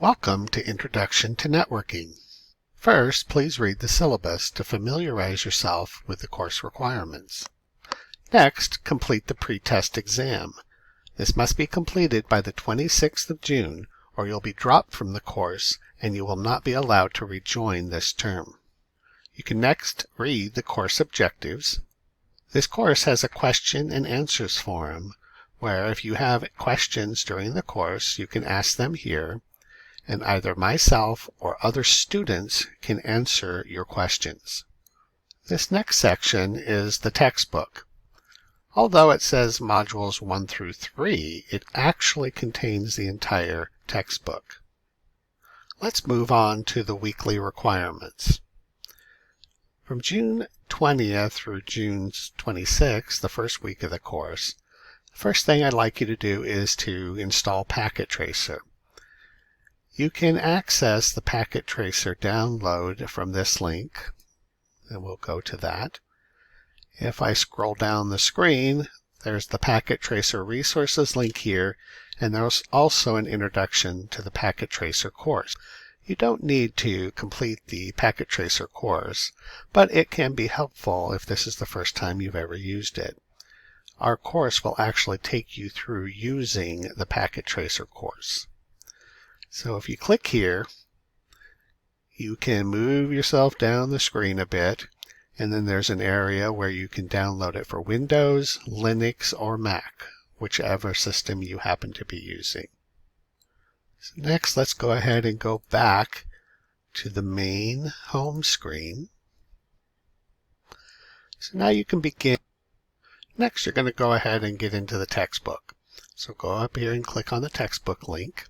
Welcome to Introduction to Networking. First, please read the syllabus to familiarize yourself with the course requirements. Next, complete the pre-test exam. This must be completed by the 26th of June or you'll be dropped from the course and you will not be allowed to rejoin this term. You can next read the course objectives. This course has a question and answers forum where if you have questions during the course, you can ask them here, and either myself or other students can answer your questions. This next section is the textbook. Although it says modules 1 through 3, it actually contains the entire textbook. Let's move on to the weekly requirements. From June 20th through June 26th, the first week of the course, the first thing I'd like you to do is to install Packet Tracer. You can access the Packet Tracer download from this link, and we'll go to that. If I scroll down the screen, there's the Packet Tracer resources link here, and there's also an introduction to the Packet Tracer course. You don't need to complete the Packet Tracer course, but it can be helpful if this is the first time you've ever used it. Our course will actually take you through using the Packet Tracer course. So if you click here, you can move yourself down the screen a bit, and then there's an area where you can download it for Windows, Linux, or Mac, whichever system you happen to be using. So next, let's go ahead and go back to the main home screen. So now you can begin. Next, you're going to go ahead and get into the textbook. So go up here and click on the textbook link.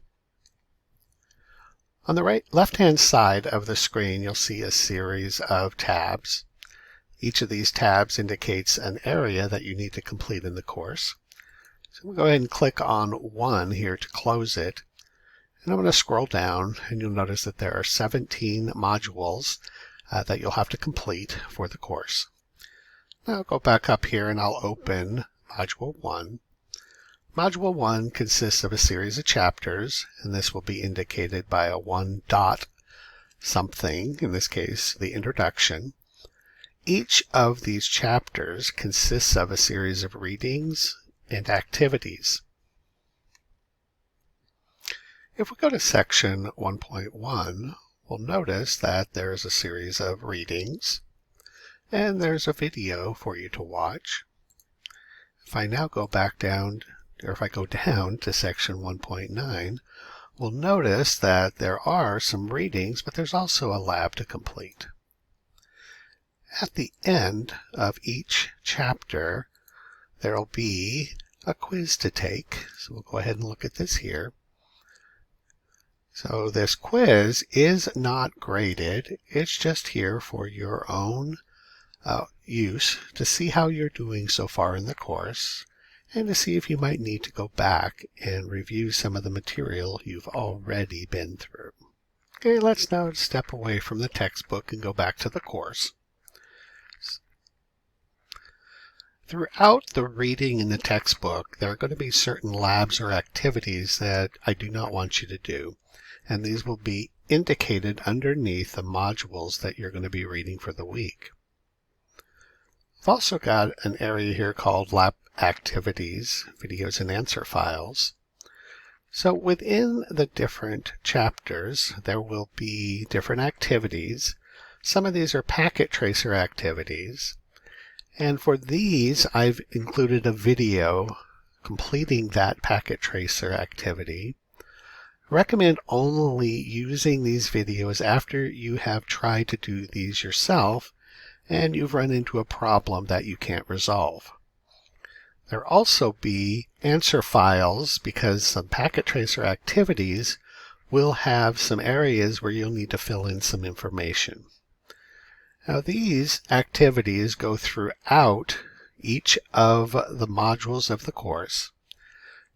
On the left-hand side of the screen, you'll see a series of tabs. Each of these tabs indicates an area that you need to complete in the course. So we'll go ahead and click on one here to close it. And I'm going to scroll down, and you'll notice that there are 17 modules that you'll have to complete for the course. Now I'll go back up here and I'll open Module 1. Module 1 consists of a series of chapters, and this will be indicated by a 1 dot something, in this case the introduction. Each of these chapters consists of a series of readings and activities. If we go to section 1.1, we'll notice that there is a series of readings, and there's a video for you to watch. If I now go back down, or if I go down to section 1.9, we'll notice that there are some readings, but there's also a lab to complete. At the end of each chapter, there will be a quiz to take. So we'll go ahead and look at this here. So this quiz is not graded. It's just here for your own use to see how you're doing so far in the course and to see if you might need to go back and review some of the material you've already been through. Okay, let's now step away from the textbook and go back to the course. Throughout the reading in the textbook, there are going to be certain labs or activities that I do not want you to do, and these will be indicated underneath the modules that you're going to be reading for the week. I've also got an area here called Lab Activities, Videos and Answer Files. So within the different chapters, there will be different activities. Some of these are Packet Tracer activities. And for these, I've included a video completing that Packet Tracer activity. I recommend only using these videos after you have tried to do these yourself and you've run into a problem that you can't resolve. There'll also be answer files because some Packet Tracer activities will have some areas where you'll need to fill in some information. Now these activities go throughout each of the modules of the course.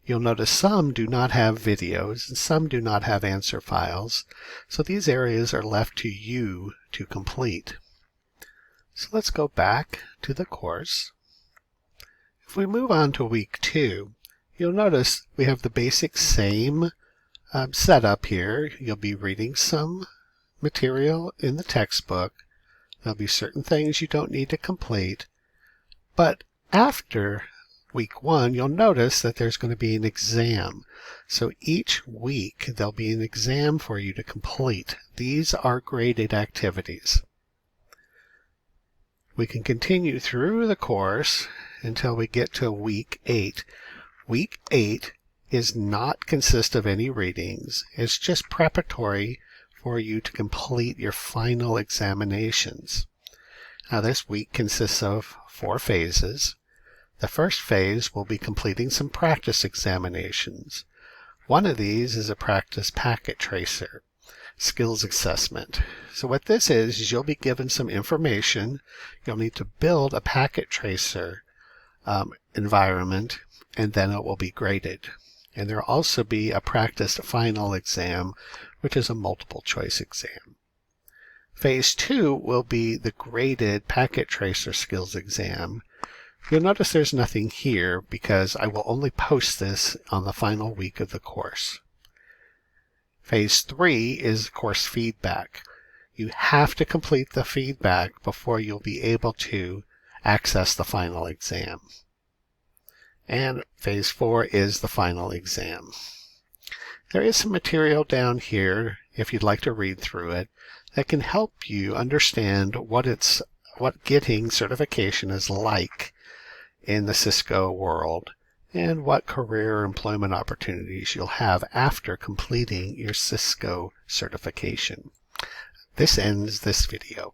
You'll notice some do not have videos and some do not have answer files, so these areas are left to you to complete. So let's go back to the course. If we move on to week 2, you'll notice we have the basic same setup here. You'll be reading some material in the textbook. There'll be certain things you don't need to complete. But after week 1, you'll notice that there's going to be an exam. So each week there'll be an exam for you to complete. These are graded activities. We can continue through the course until we get to week 8. Week 8 is not consist of any readings. It's just preparatory for you to complete your final examinations. Now this week consists of 4 phases. The first phase will be completing some practice examinations. One of these is a practice packet tracer skills assessment. So what this is you'll be given some information. You'll need to build a packet tracer environment, and then it will be graded. And there will also be a practice final exam, which is a multiple choice exam. Phase 2 will be the graded packet tracer skills exam. You'll notice there's nothing here because I will only post this on the final week of the course. Phase 3 is course feedback. You have to complete the feedback before you'll be able to access the final exam. And Phase 4 is the final exam. There is some material down here, if you'd like to read through it, that can help you understand what getting certification is like in the Cisco world, and what career employment opportunities you'll have after completing your Cisco certification. This ends this video.